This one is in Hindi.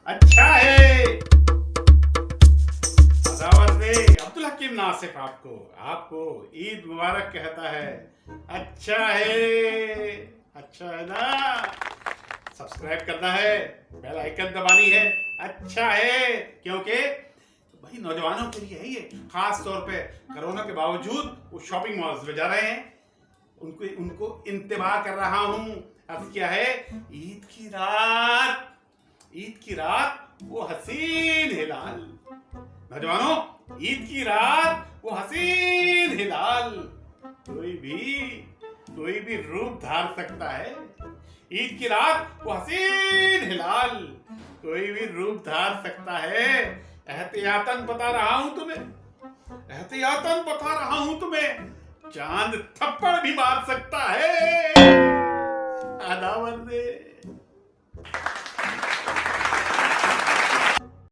अच्छा है अदावर से अब्दुल हकीम नासिफ आपको आपको ईद मुबारक कहता है। अच्छा है ना। सब्सक्राइब करना है, बेल आइकन दबानी है। अच्छा है क्योंकि भाई नौजवानों के लिए है ये, खास तौर पे कोरोना के बावजूद वो शॉपिंग मॉल्स में जा रहे हैं, उनको उनको इंतबाह कर रहा हूं। अब क्या है, ईद की रात वो हसीन हिलाल, नौजवानों ईद की रात वो हसीन हिलाल कोई भी रूप धार सकता है। ईद की रात वो हसीन हिलाल कोई भी रूप धार सकता है। एहतियातन बता रहा हूं तुम्हें, चांद थप्पड़ भी मार सकता है। अदावर से